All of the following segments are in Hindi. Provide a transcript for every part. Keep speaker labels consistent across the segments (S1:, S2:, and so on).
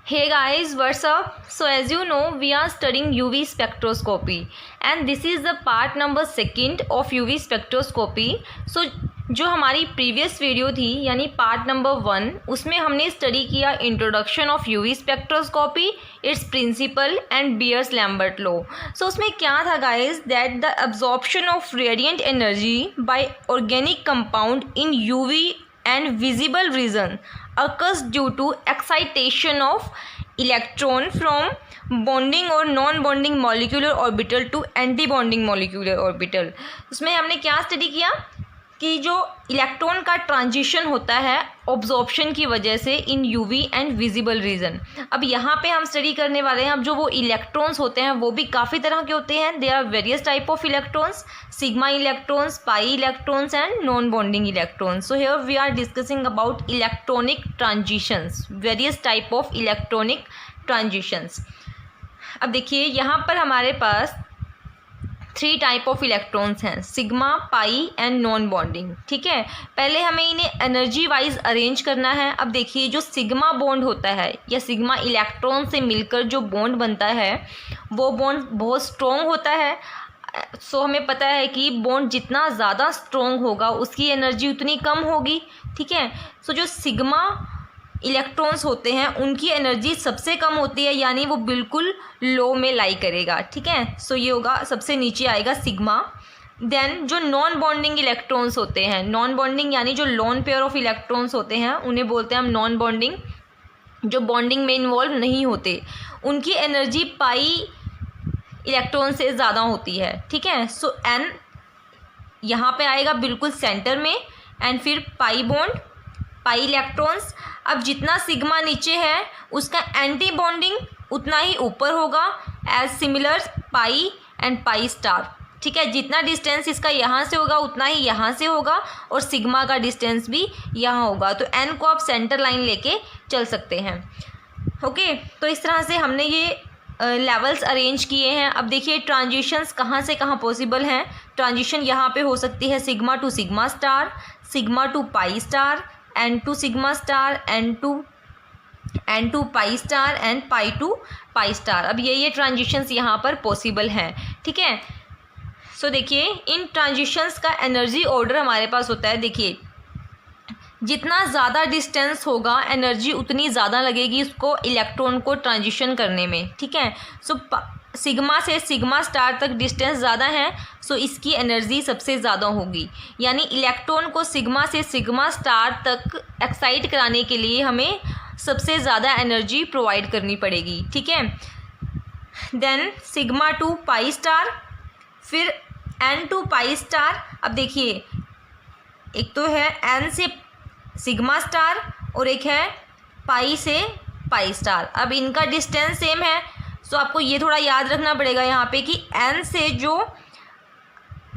S1: Hey guys, what's up? So as you know, we are studying UV spectroscopy and this is the part number 2 of UV spectroscopy. So जो हमारी प्रीवियस वीडियो थी यानी पार्ट नंबर 1 उसमें हमने स्टडी किया introduction of UV spectroscopy, its principle and Beer's Lambert law. So उसमें क्या था guys, that the absorption of radiant energy by organic compound in UV and visible region occurs due to excitation of electron from bonding or non-bonding molecular orbital to anti-bonding molecular orbital. उसमें हमने क्या स्टडी किया कि जो इलेक्ट्रॉन का ट्रांजिशन होता है ऑब्जॉर्प्शन की वजह से इन यूवी एंड विजिबल रीजन. अब यहाँ पे हम स्टडी करने वाले हैं अब जो वो इलेक्ट्रॉन्स होते हैं वो भी काफ़ी तरह के होते हैं. They are various type of electrons, sigma electrons, pi electrons and non bonding electrons. So here we are discussing about electronic transitions, various type of electronic transitions. अब देखिए यहाँ पर हमारे पास 3 टाइप ऑफ इलेक्ट्रॉन्स हैं, sigma, pi and non bonding. ठीक है, पहले हमें इन्हें एनर्जी वाइज अरेंज करना है. अब देखिए जो सिग्मा बॉन्ड होता है या सिग्मा इलेक्ट्रॉन से मिलकर जो बॉन्ड बनता है वो बॉन्ड बहुत स्ट्रॉन्ग होता है. सो हमें पता है कि बॉन्ड जितना ज़्यादा स्ट्रॉन्ग होगा उसकी एनर्जी उतनी कम होगी. ठीक है, सो जो सिग्मा इलेक्ट्रॉन्स होते हैं उनकी एनर्जी सबसे कम होती है, यानी वो बिल्कुल लो में लाई करेगा. ठीक है, सो ये होगा, सबसे नीचे आएगा सिग्मा. देन जो नॉन बॉन्डिंग इलेक्ट्रॉन्स होते हैं, नॉन बॉन्डिंग यानी जो लोन पेयर ऑफ इलेक्ट्रॉन्स होते हैं उन्हें बोलते हैं हम नॉन बॉन्डिंग, जो बॉन्डिंग में इन्वॉल्व नहीं होते. उनकी एनर्जी पाई इलेक्ट्रॉन से ज़्यादा होती है. ठीक है, सो एन यहाँ पे आएगा बिल्कुल सेंटर में एंड फिर पाई बॉन्ड, पाई इलेक्ट्रॉन्स. अब जितना सिग्मा नीचे है उसका एंटी बॉन्डिंग उतना ही ऊपर होगा, as similar pi and pi star. ठीक है, जितना डिस्टेंस इसका यहाँ से होगा उतना ही यहाँ से होगा और सिग्मा का डिस्टेंस भी यहाँ होगा. तो एन को आप सेंटर लाइन लेके चल सकते हैं. ओके, तो इस तरह से हमने ये लेवल्स अरेंज किए हैं. अब देखिए ट्रांजिशंस कहाँ से कहाँ पॉसिबल हैं. ट्रांजिशन यहाँ पे हो सकती है sigma to sigma star, sigma to pi star, n to sigma star, n to pi star and pi to pi star. अब ये ट्रांजिशंस यहाँ पर पॉसिबल हैं. ठीक है, सो देखिए इन ट्रांजिशंस का एनर्जी ऑर्डर हमारे पास होता है. देखिए जितना ज़्यादा डिस्टेंस होगा एनर्जी उतनी ज़्यादा लगेगी उसको इलेक्ट्रॉन को ट्रांजिशन करने में. ठीक है, सो सिग्मा से सिग्मा स्टार तक डिस्टेंस ज़्यादा है, सो इसकी एनर्जी सबसे ज़्यादा होगी. यानी इलेक्ट्रॉन को सिग्मा से सिग्मा स्टार तक एक्साइट कराने के लिए हमें सबसे ज़्यादा एनर्जी प्रोवाइड करनी पड़ेगी. ठीक है, then sigma to pi star, फिर एन टू पाई स्टार. अब देखिए एक तो है एन से सिग्मा स्टार और एक है पाई से पाई स्टार. अब इनका डिस्टेंस सेम है, सो आपको ये थोड़ा याद रखना पड़ेगा यहाँ पे कि एन से जो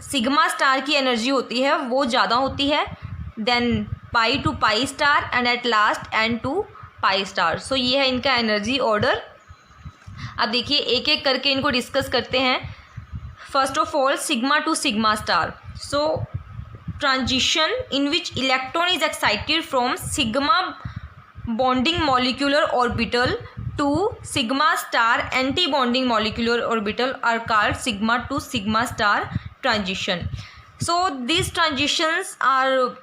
S1: सिग्मा स्टार की एनर्जी होती है वो ज़्यादा होती है, then pi to pi star and at last n to pi star. So ये है इनका एनर्जी ऑर्डर. अब देखिए एक एक करके इनको डिस्कस करते हैं. First of all sigma to sigma star. So transition in which electron is excited from sigma bonding molecular orbital to sigma star anti-bonding molecular orbital are called sigma to sigma star transition. So these transitions are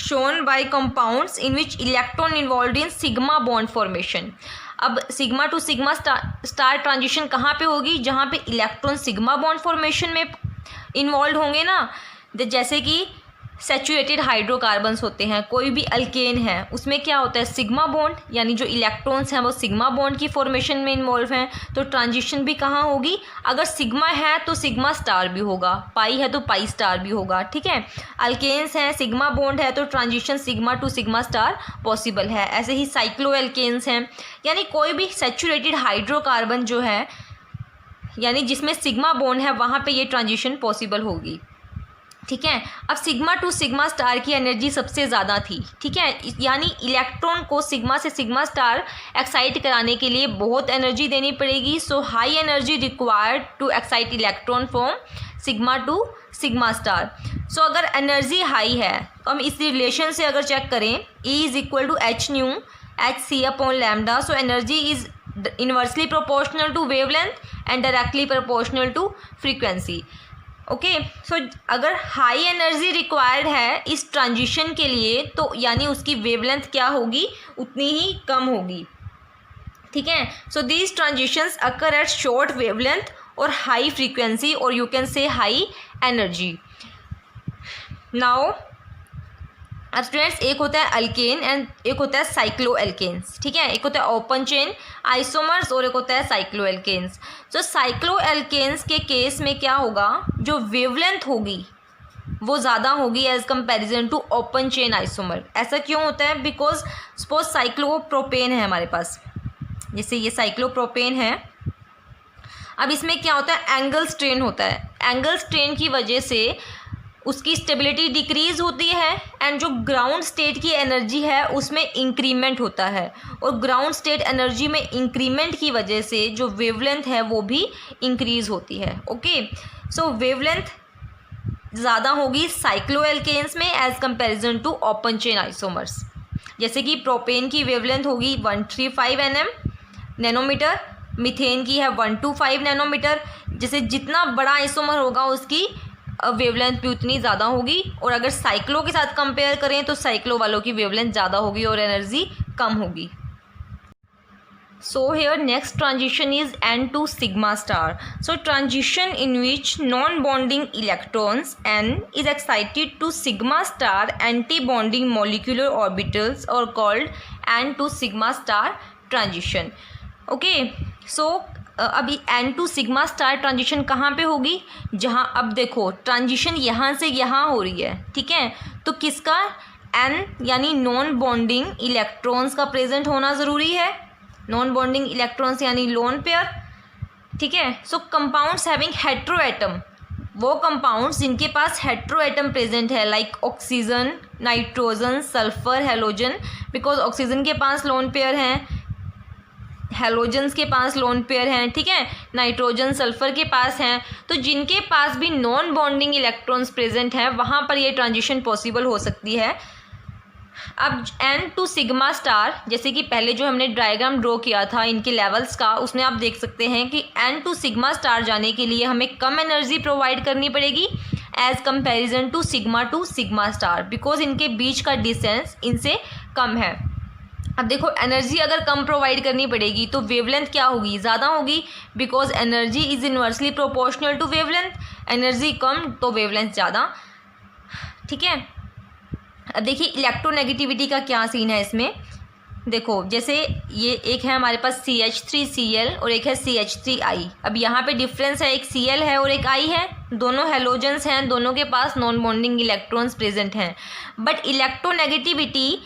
S1: shown by compounds in which electron involved in sigma bond formation. अब sigma to sigma star transition कहाँ पे होगी, जहाँ पे इलेक्ट्रॉन सिग्मा बॉन्ड फॉर्मेशन में इन्वॉल्व होंगे ना. जैसे कि सैचुरेटेड हाइड्रोकार्बन्स होते हैं, कोई भी अल्केन है, उसमें क्या होता है सिग्मा बॉन्ड, यानी जो इलेक्ट्रॉन्स हैं वो सिग्मा बॉन्ड की फॉर्मेशन में इन्वॉल्व हैं. तो ट्रांजिशन भी कहाँ होगी, अगर सिग्मा है तो सिग्मा स्टार भी होगा, पाई है तो पाई स्टार भी होगा. ठीक है, अल्केन्स हैं, सिग्मा बॉन्ड है तो transition sigma to sigma star possible है. ऐसे ही साइक्लो एल्केन्स हैं, यानी कोई भी सैचुरेटेड हाइड्रोकार्बन जो है यानी जिसमें सिग्मा बॉन्ड है वहाँ पर ये ट्रांजिशन पॉसिबल होगी. ठीक है, अब सिग्मा टू सिग्मा स्टार की एनर्जी सबसे ज़्यादा थी. ठीक है, यानी इलेक्ट्रॉन को सिग्मा से सिग्मा स्टार एक्साइट कराने के लिए बहुत एनर्जी देनी पड़ेगी. So high energy required to excite electron from sigma to sigma star. So अगर एनर्जी हाई है तो हम इस रिलेशन से अगर चेक करें, E is equal to h nu hc/λ. So energy is inversely proportional to wavelength and directly proportional to frequency. Okay so अगर हाई एनर्जी रिक्वायर्ड है इस ट्रांजिशन के लिए तो यानी उसकी वेवलेंथ क्या होगी, उतनी ही कम होगी. ठीक है. So these transitions occur at short wavelength और हाई फ्रीक्वेंसी और you can say high energy. Now अब स्टूडेंट्स एक होता है अल्केन एंड एक होता है साइक्लो एल्केन्स. ठीक है. एक होता है ओपन चेन आइसोमर्स और एक होता है साइक्लो एल्केन्स. तो साइक्लो एल्केन्स के केस में क्या होगा, जो वेवलेंथ होगी वो ज़्यादा होगी as comparison to open chain isomer. ऐसा क्यों होता है, बिकॉज सपोज साइक्लोप्रोपेन है हमारे पास, जैसे ये साइक्लोप्रोपेन है. अब इसमें क्या होता है, एंगल स्ट्रेन होता है. एंगल स्ट्रेन की वजह से उसकी स्टेबिलिटी डिक्रीज़ होती है एंड जो ग्राउंड स्टेट की एनर्जी है उसमें इंक्रीमेंट होता है. और ग्राउंड स्टेट एनर्जी में इंक्रीमेंट की वजह से जो वेवलेंथ है वो भी इंक्रीज़ होती है. ओके. सो वेवलेंथ ज़्यादा होगी साइक्लो एल्केन्स में as comparison to open chain isomers. जैसे कि प्रोपेन की वेवलेंथ होगी 135 नैनोमीटर, मीथेन की है 125 नैनोमीटर. जैसे जितना बड़ा आइसोमर होगा उसकी वेवलेंथ भी उतनी ज़्यादा होगी. और अगर साइक्लो के साथ कंपेयर करें तो साइक्लो वालों की वेवलेंथ ज़्यादा होगी और एनर्जी कम होगी. So here next transition is N to sigma star. So transition in which non-bonding electrons N is excited to sigma star anti-bonding molecular orbitals or called N to sigma star transition. Okay. So अभी N to sigma star transition कहाँ पे होगी, जहाँ अब देखो ट्रांजिशन यहाँ से यहाँ हो रही है. ठीक है. तो किसका, N यानी नॉन बॉन्डिंग इलेक्ट्रॉन्स का प्रेजेंट होना ज़रूरी है. नॉन बॉन्डिंग इलेक्ट्रॉन्स यानी लोन पेयर. ठीक है. सो कंपाउंड्स हैविंग हेट्रो एटम, वो कंपाउंड्स जिनके पास हेट्रो एटम प्रेजेंट है, like oxygen, nitrogen, sulphur, halogen. Because oxygen के पास लोन पेयर हैं, हेलोजन्स के पास लोन पेयर हैं. ठीक है. नाइट्रोजन, सल्फर के पास हैं. तो जिनके पास भी नॉन बॉन्डिंग इलेक्ट्रॉन्स प्रेजेंट हैं वहाँ पर ये ट्रांजिशन पॉसिबल हो सकती है. अब N टू सिग्मा स्टार, जैसे कि पहले जो हमने डायग्राम ड्रॉ किया था इनके लेवल्स का, उसमें आप देख सकते हैं कि N टू सिग्मा स्टार जाने के लिए हमें कम एनर्जी प्रोवाइड करनी पड़ेगी as comparison to sigma star, because इनके बीच का डिस्टेंस इनसे कम है. अब देखो एनर्जी अगर कम प्रोवाइड करनी पड़ेगी तो वेवलेंथ क्या होगी, ज़्यादा होगी, because energy is inversely proportional to wavelength. Energy कम तो वेवलेंथ ज़्यादा. ठीक है. अब देखिए इलेक्ट्रोनेगेटिविटी का क्या सीन है इसमें. देखो जैसे ये एक है हमारे पास CH3Cl और एक है CH3I. अब यहाँ पे डिफरेंस है, एक Cl है और एक I है. दोनों हेलोजेंस हैं, दोनों के पास नॉन बॉन्डिंग इलेक्ट्रॉन्स प्रेजेंट हैं. बट इलेक्ट्रोनेगेटिविटी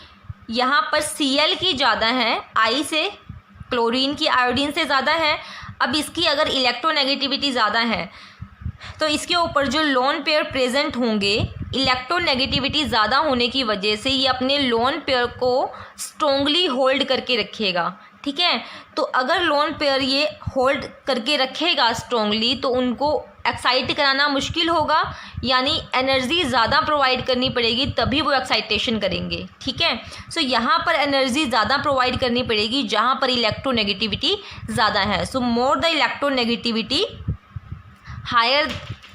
S1: यहाँ पर Cl की ज़्यादा है, I से, क्लोरीन की आयोडीन से ज़्यादा है. अब इसकी अगर इलेक्ट्रोनेगेटिविटी ज़्यादा है तो इसके ऊपर जो लोन पेयर प्रेजेंट होंगे, इलेक्ट्रोनेगेटिविटी ज़्यादा होने की वजह से ये अपने लोन पेयर को स्ट्रोंगली होल्ड करके रखेगा. ठीक है. तो अगर लोन पेयर ये होल्ड करके रखेगा स्ट्रोंगली तो उनको एक्साइट कराना मुश्किल होगा, यानी एनर्जी ज़्यादा प्रोवाइड करनी पड़ेगी तभी वो एक्साइटेशन करेंगे. ठीक है. सो यहाँ पर एनर्जी ज़्यादा प्रोवाइड करनी पड़ेगी जहाँ पर इलेक्ट्रोनेगेटिविटी ज़्यादा है. So more the electronegativity higher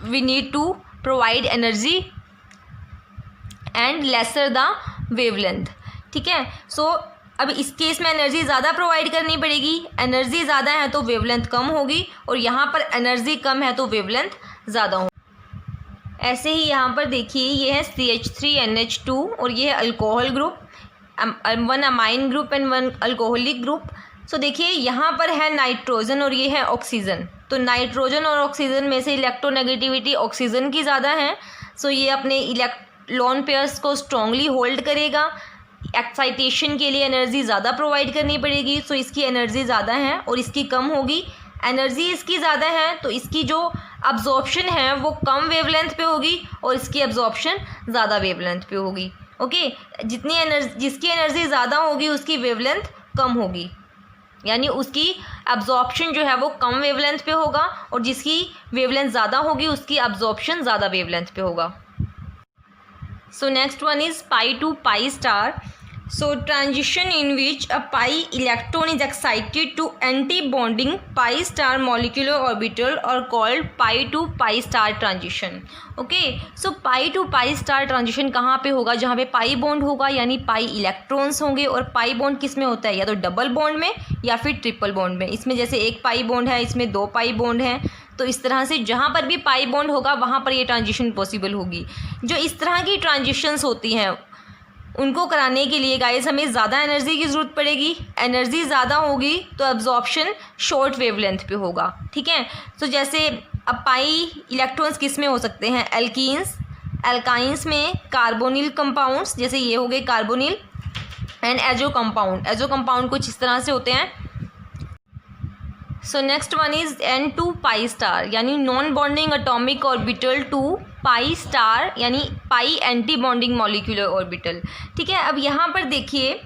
S1: we need to provide energy and lesser the wavelength. ठीक है. सो अब इस केस में एनर्जी ज़्यादा प्रोवाइड करनी पड़ेगी, एनर्जी ज़्यादा है तो वेवलेंथ कम होगी, और यहाँ पर एनर्जी कम है तो वेवलेंथ ज़्यादा होगी. ऐसे ही यहाँ पर देखिए ये है CH3NH2 और ये है alcohol group, 1 amine group and 1 alcoholic group. So देखिए यहाँ पर है नाइट्रोजन और ये है ऑक्सीजन. तो नाइट्रोजन और ऑक्सीजन में से इलेक्ट्रोनेगेटिविटी ऑक्सीजन की ज़्यादा है. सो ये अपने लोन पेयर्स को स्ट्रांगली होल्ड करेगा. एक्साइटेशन के लिए एनर्जी ज़्यादा प्रोवाइड करनी पड़ेगी, सो इसकी एनर्जी ज़्यादा है और इसकी कम होगी. एनर्जी इसकी ज़्यादा है तो इसकी जो अब्जॉर्प्शन है वो कम वेवलेंथ पे होगी और इसकी अब्जॉर्प्शन ज़्यादा वेवलेंथ पे होगी. ओके. जिसकी एनर्जी ज़्यादा होगी उसकी वेवलेंथ कम होगी, यानी उसकी अब्जॉर्प्शन जो है वो कम वेवलेंथ पे होगा, और जिसकी वेवलेंथ ज़्यादा होगी उसकी अब्जॉर्प्शन ज़्यादा वेवलेंथ पे होगा. So next one is pi to pi star. So transition in which a pi electron is excited to anti-bonding pi star molecular orbital are called pi to pi star transition. Okay, so pi to pi star transition कहाँ पे होगा? जहाँ पे पाई बॉन्ड होगा, यानी पाई इलेक्ट्रॉन्स होंगे। और पाई बॉन्ड किस में होता है? या तो डबल बॉन्ड में या फिर ट्रिपल बॉन्ड में। इसमें जैसे एक पाई बॉन्ड है, इसमें दो पाई बॉन्ड हैं, तो इस तरह से जहाँ पर भी पाई बॉन्ड होगा वहाँ पर ये ट्रांजिशन पॉसिबल होगी। जो इस तरह की ट्रांजिशंस होती हैं उनको कराने के लिए गाइस हमें ज़्यादा एनर्जी की ज़रूरत पड़ेगी। एनर्जी ज़्यादा होगी तो एब्जॉर्प्शन शॉर्ट वेवलेंथ पे होगा। ठीक है, तो जैसे अब पाई इलेक्ट्रॉन्स किस में हो सकते हैं? एल्कीन्स, एल्काइंस में कार्बोनिल कंपाउंड्स, जैसे ये हो गए carbonyl, and azo compound. Azo compound कुछ इस तरह से होते हैं। So next one is N2 pi star, यानी non bonding atomic orbital to pi star, यानी pi anti bonding molecular orbital. ठीक है, अब यहाँ पर देखिए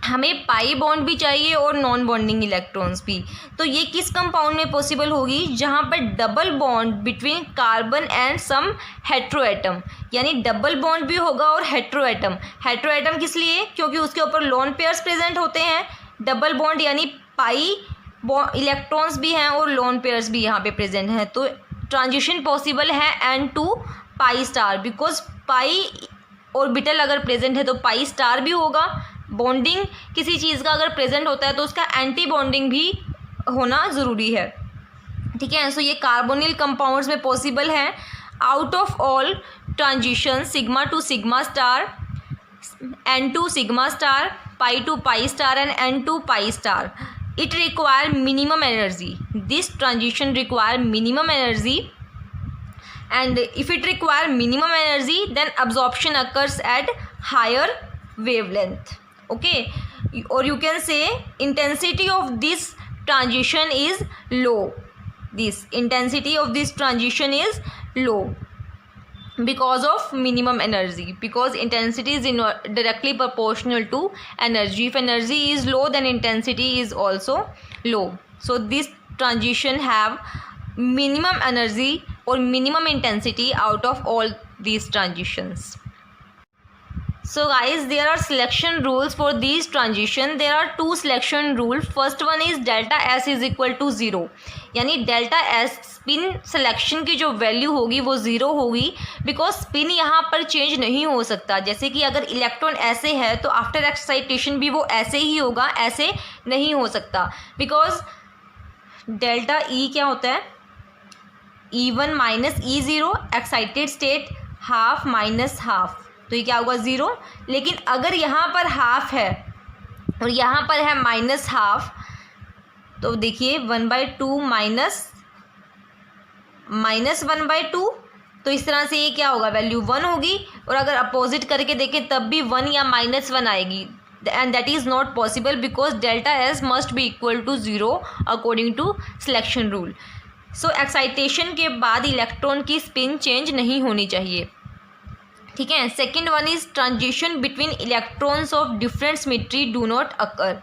S1: हमें पाई बॉन्ड भी चाहिए और नॉन बॉन्डिंग इलेक्ट्रॉन्स भी। तो ये किस कंपाउंड में पॉसिबल होगी? जहाँ पर double bond between carbon and some hetero atom, यानी डबल बॉन्ड भी होगा और हेट्रो एटम। हेट्रो एटम किस लिए? क्योंकि उसके ऊपर लोन पेयर्स प्रेजेंट होते हैं। डबल बॉन्ड यानी पाई इलेक्ट्रॉन्स भी हैं और लोन पेयर्स भी यहाँ पे प्रेजेंट हैं। तो ट्रांजिशन पॉसिबल है N2 pi star, because pi orbital अगर प्रेजेंट है तो पाई स्टार भी होगा। बॉन्डिंग किसी चीज़ का अगर प्रेजेंट होता है तो उसका एंटी बॉन्डिंग भी होना ज़रूरी है। ठीक है, सो ये कार्बोनिल कंपाउंड्स में पॉसिबल है। Out of all transition sigma to sigma star, N2 sigma star, pi to pi star and N2 pi star, it require minimum energy. This transition require minimum energy, and if it require minimum energy then absorption occurs at higher wavelength. Okay, or you can say intensity of this transition is low. This intensity of this transition is low because of minimum energy, because intensity is directly proportional to energy. If energy is low then intensity is also low. So this transition have minimum energy or minimum intensity out of all these transitions. So guys, there are selection rules for these transition. There are two selection rules. First one is delta S is equal to 0, यानी डेल्टा एस स्पिन सिलेक्शन की जो वैल्यू होगी वो ज़ीरो होगी, बिकॉज स्पिन यहाँ पर चेंज नहीं हो सकता। जैसे कि अगर इलेक्ट्रॉन ऐसे है तो आफ्टर एक्साइटेशन भी वो ऐसे ही होगा, ऐसे नहीं हो सकता, बिकॉज डेल्टा ई क्या होता है? E1 minus E0, excited state half minus half, तो ये क्या होगा? ज़ीरो। लेकिन अगर यहाँ पर हाफ है और यहाँ पर है माइनस हाफ, तो देखिए 1/2 माइनस 1/2, तो इस तरह से ये क्या होगा? वैल्यू 1 होगी। और अगर अपोजिट करके देखें तब भी 1 या -1 आएगी, and that is not possible because delta S must be equal to 0 according to selection rule. So excitation के बाद इलेक्ट्रॉन की स्पिन चेंज नहीं होनी चाहिए। ठीक है, second one is transition between electrons of different symmetry do not occur.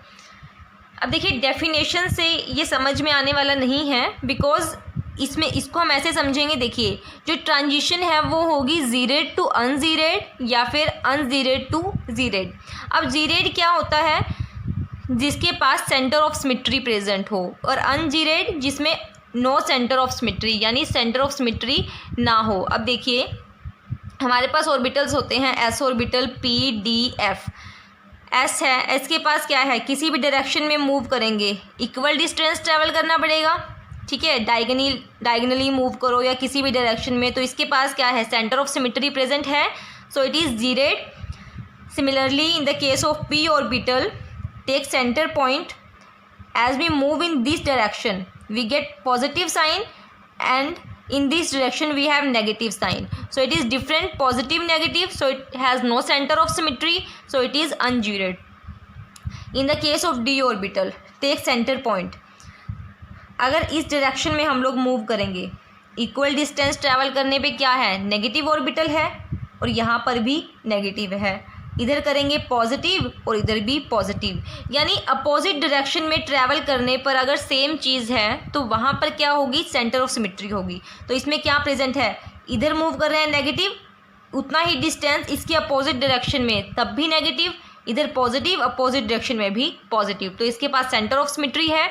S1: अब देखिए डेफिनेशन से ये समझ में आने वाला नहीं है, बिकॉज इसको हम ऐसे समझेंगे। देखिए जो ट्रांजिशन है वो होगी जीरेड टू अनजीरेड या फिर अनजीरेड टू जीरेड। अब जीरेड क्या होता है? जिसके पास सेंटर ऑफ सिमेट्री प्रेजेंट हो, और अनजीरेड जिसमें नो सेंटर ऑफ सिमेट्री, यानी सेंटर ऑफ सिमेट्री ना हो। अब देखिए हमारे पास ऑर्बिटल्स होते हैं, S orbital, P D F. S है, एस के पास क्या है? किसी भी डायरेक्शन में मूव करेंगे इक्वल डिस्टेंस ट्रैवल करना पड़ेगा। ठीक है, डायगनली मूव करो या किसी भी डायरेक्शन में, तो इसके पास क्या है? सेंटर ऑफ सिमेट्री प्रेजेंट है, so it is gerade. Similarly in the case of p orbital, take centre point, as we move in this direction we get positive sign, and in this direction we have negative sign, so it is different, positive negative, so it has no center of symmetry, so it is ungeared. In the case of d orbital, take center point, अगर इस डायरेक्शन में हम लोग मूव करेंगे, इक्वल डिस्टेंस ट्रैवल करने पे क्या है? नेगेटिव ऑर्बिटल है, और यहाँ पर भी नेगेटिव है। इधर करेंगे पॉजिटिव और इधर भी पॉजिटिव, यानी अपोजिट डायरेक्शन में ट्रैवल करने पर अगर सेम चीज़ है तो वहाँ पर क्या होगी? सेंटर ऑफ सिमेट्री होगी। तो इसमें क्या प्रेजेंट है? इधर मूव कर रहे हैं नेगेटिव, उतना ही डिस्टेंस इसके अपोजिट डायरेक्शन में तब भी नेगेटिव, इधर पॉजिटिव, अपोजिट डायरेक्शन में भी पॉजिटिव। तो इसके पास सेंटर ऑफ सिमेट्री है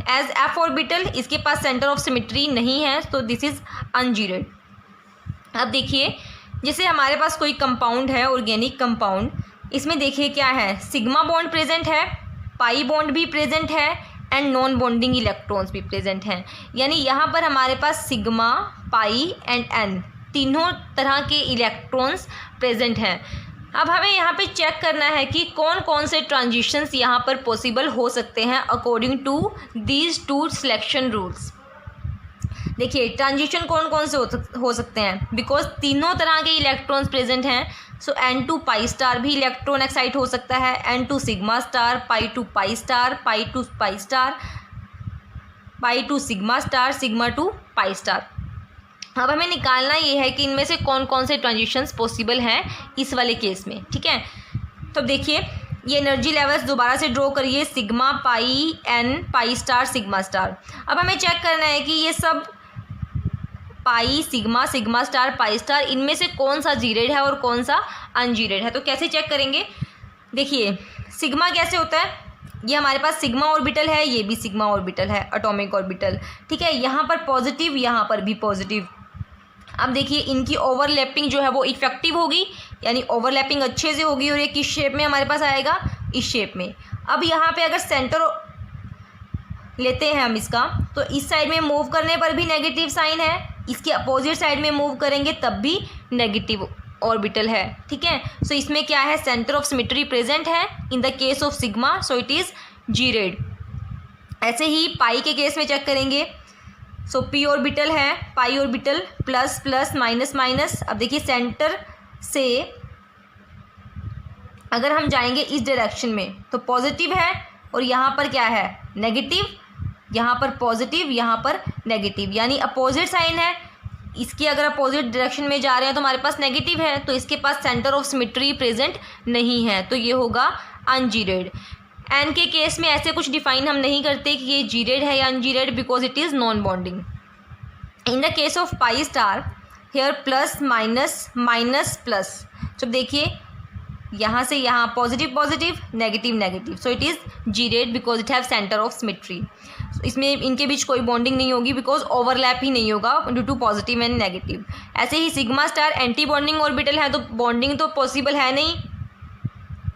S1: एज एफ ऑर्बिटल, इसके पास सेंटर ऑफ सिमेट्री नहीं है, तो दिस इज अनजीरेड। अब देखिए जैसे हमारे पास कोई कंपाउंड है, ऑर्गेनिक कंपाउंड, इसमें देखिए क्या है, सिग्मा बॉन्ड प्रेजेंट है, पाई बॉन्ड भी प्रेजेंट है एंड नॉन बॉन्डिंग इलेक्ट्रॉन्स भी प्रेजेंट हैं। यानी यहाँ पर हमारे पास सिग्मा, पाई एंड एन तीनों तरह के इलेक्ट्रॉन्स प्रेजेंट हैं। अब हमें यहाँ पे चेक करना है कि कौन कौन से ट्रांजिशंस यहाँ पर पॉसिबल हो सकते हैं according to these two selection rules. देखिए ट्रांजिशन कौन कौन से हो सकते हैं, बिकॉज तीनों तरह के इलेक्ट्रॉन्स प्रेजेंट हैं। सो n2 पाई स्टार भी इलेक्ट्रॉन एक्साइट हो सकता है, n2 sigma star, pi to pi star, pi to pi star, pi to sigma star, sigma to pi star. अब हमें निकालना ये है कि इनमें से कौन कौन से ट्रांजिशंस पॉसिबल हैं इस वाले केस में, ठीक है। तो देखिए ये एनर्जी लेवल्स दोबारा से ड्रॉ करिए, sigma, pi, n, pi star, sigma star. अब हमें चेक करना है कि ये सब pi, sigma, sigma star, pi star, इनमें से कौन सा जीरेड है और कौन सा अनजीरेड है। तो कैसे चेक करेंगे, देखिए सिग्मा कैसे होता है, ये हमारे पास सिग्मा ऑर्बिटल है, ये भी सिग्मा ऑर्बिटल है, एटॉमिक ऑर्बिटल, ठीक है। यहाँ पर पॉजिटिव, यहाँ पर भी पॉजिटिव। अब देखिए इनकी ओवरलैपिंग जो है वो इफेक्टिव होगी, यानी ओवरलैपिंग अच्छे से होगी, और ये किस शेप में हमारे पास आएगा, इस शेप में। अब यहाँ पे अगर सेंटर लेते हैं हम इसका, तो इस साइड में मूव करने पर भी नेगेटिव साइन है, इसके अपोजिट साइड में मूव करेंगे तब भी नेगेटिव ऑर्बिटल है, ठीक है। सो इसमें क्या है, सेंटर ऑफ सिमेट्री प्रेजेंट है इन the case of sigma, so it is geared. ऐसे ही पाई के केस में चेक करेंगे, सो पी ऑर्बिटल है, pi orbital, plus plus minus minus. अब देखिए सेंटर से अगर हम जाएंगे इस डायरेक्शन में तो पॉजिटिव है, और यहाँ पर क्या है, नेगेटिव, यहाँ पर पॉजिटिव, यहाँ पर नेगेटिव, यानी अपोजिट साइन है। इसकी अगर अपोजिट डायरेक्शन में जा रहे हैं तो हमारे पास नेगेटिव है, तो इसके पास सेंटर ऑफ सिमेट्री प्रेजेंट नहीं है, तो ये होगा अनजीरेड। एन के केस में ऐसे कुछ डिफाइन हम नहीं करते कि ये जीरेड है या ungeared, because it is non bonding. In the case of pi star here plus minus minus plus, तो देखिए यहाँ से यहाँ positive positive, negative negative, so it is geared because it have centre of symmetry. इसमें इनके बीच कोई बॉन्डिंग नहीं होगी, बिकॉज ओवरलैप ही नहीं होगा due to positive and negative. ऐसे ही sigma star anti bonding orbital है, तो बॉन्डिंग तो पॉसिबल है नहीं,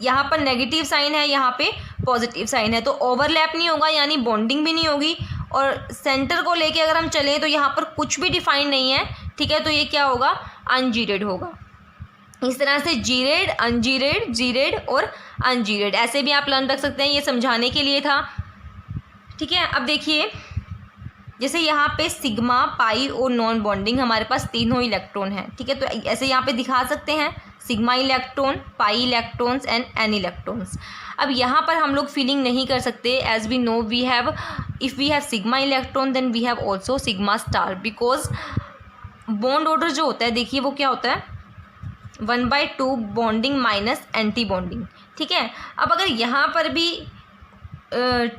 S1: यहाँ पर नेगेटिव साइन है, यहाँ पे पॉजिटिव साइन है, तो ओवरलैप नहीं होगा, यानी बॉन्डिंग भी नहीं होगी। और सेंटर को लेके अगर हम चलें तो यहाँ पर कुछ भी डिफाइन नहीं है, ठीक है, तो ये क्या होगा, अनजीरेड होगा। इस तरह से जीरेड, अनजीरेड, जीरेड और अनजीरेड ऐसे भी आप लर्न रख सकते हैं, ये समझाने के लिए था, ठीक है। अब देखिए जैसे यहाँ पे सिग्मा, पाई और नॉन बॉन्डिंग हमारे पास तीनों इलेक्ट्रॉन हैं, ठीक है, तो ऐसे यहाँ पे दिखा सकते हैं sigma electron, pi electrons and n electrons. अब यहाँ पर हम लोग फीलिंग नहीं कर सकते, as we know we have, if we have sigma electron then we have also sigma star, because bond order जो होता है देखिए वो क्या होता है, 1/2 बॉन्डिंग माइनस एंटी बॉन्डिंग, ठीक है। अब अगर यहाँ पर भी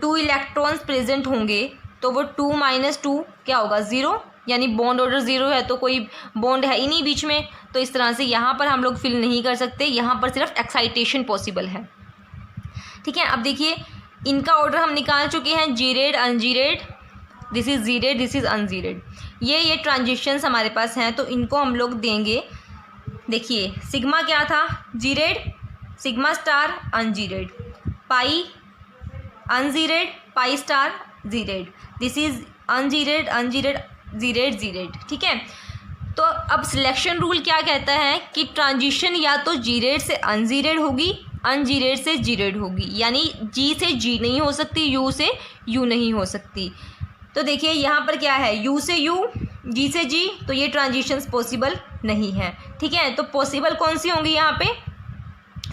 S1: 2 इलेक्ट्रॉन्स प्रेजेंट होंगे तो वो 2 - 2 क्या होगा, 0, यानी बॉन्ड ऑर्डर 0 है, तो कोई बॉन्ड है ही नहीं बीच में, तो इस तरह से यहाँ पर हम लोग फिल नहीं कर सकते, यहाँ पर सिर्फ एक्साइटेशन पॉसिबल है, ठीक है। अब देखिए इनका ऑर्डर हम निकाल चुके हैं, geared, ungeared, this is geared, this is ungeared. ये ट्रांजिशंस हमारे पास हैं, तो इनको हम लोग देंगे। देखिए सिग्मा क्या था, geared, sigma star ungeared, pi ungeared, pi star geared, this is ungeared, ungeared, geared, geared, ठीक है। तो अब सिलेक्शन रूल क्या कहता है कि ट्रांजिशन या तो जीरेड से अनजीरेड होगी, अनजीरेड से जीरेड होगी, यानी जी से जी नहीं हो सकती, यू से यू नहीं हो सकती। तो देखिए यहाँ पर क्या है, यू से यू, जी से जी, तो ये ट्रांजिशंस पॉसिबल नहीं है, ठीक है। तो पॉसिबल कौन सी होंगी यहाँ पे,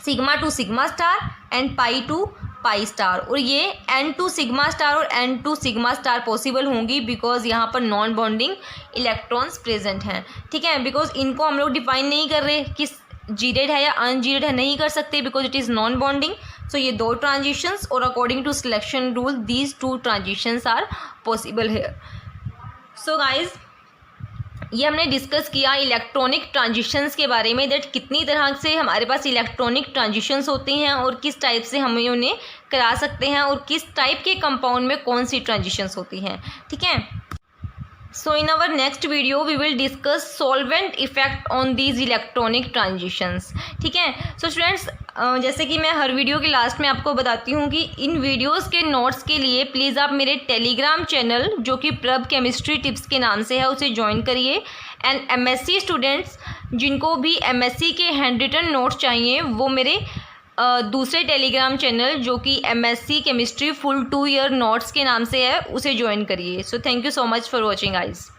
S1: sigma to sigma star and pi to pi star, और ये एन टू सिग्मा स्टार और n to sigma star possible होंगी, बिकॉज यहाँ पर नॉन बॉन्डिंग इलेक्ट्रॉन्स प्रेजेंट हैं, ठीक है। बिकॉज इनको हम लोग डिफाइन नहीं कर रहे कि जीरेड है या अनजीरेड है, नहीं कर सकते, because it is non bonding. So ये 2 ट्रांजिशंस, और according to selection rule these 2 transitions are possible है। सो गाइज ये हमने डिस्कस किया इलेक्ट्रॉनिक ट्रांजिशंस के बारे में, दैट कितनी तरह से हमारे पास इलेक्ट्रॉनिक ट्रांजिशंस होती हैं और किस टाइप से हम उन्हें करा सकते हैं और किस टाइप के कंपाउंड में कौन सी ट्रांजिशंस होती हैं। ठीक है, so in our next video we will discuss solvent effect on these electronic transitions. ठीक है, सो स्टूडेंट्स जैसे कि मैं हर वीडियो के लास्ट में आपको बताती हूँ कि इन वीडियोस के नोट्स के लिए प्लीज़ आप मेरे टेलीग्राम चैनल जो कि प्रभ केमिस्ट्री टिप्स के नाम से है उसे ज्वाइन करिए। एंड एमएससी स्टूडेंट्स जिनको भी एमएससी के हैंड रिटन नोट्स चाहिए वो मेरे दूसरे टेलीग्राम चैनल जो कि MSc chemistry full 2 year notes के नाम से है उसे ज्वाइन करिए। So thank you so much for watching guys.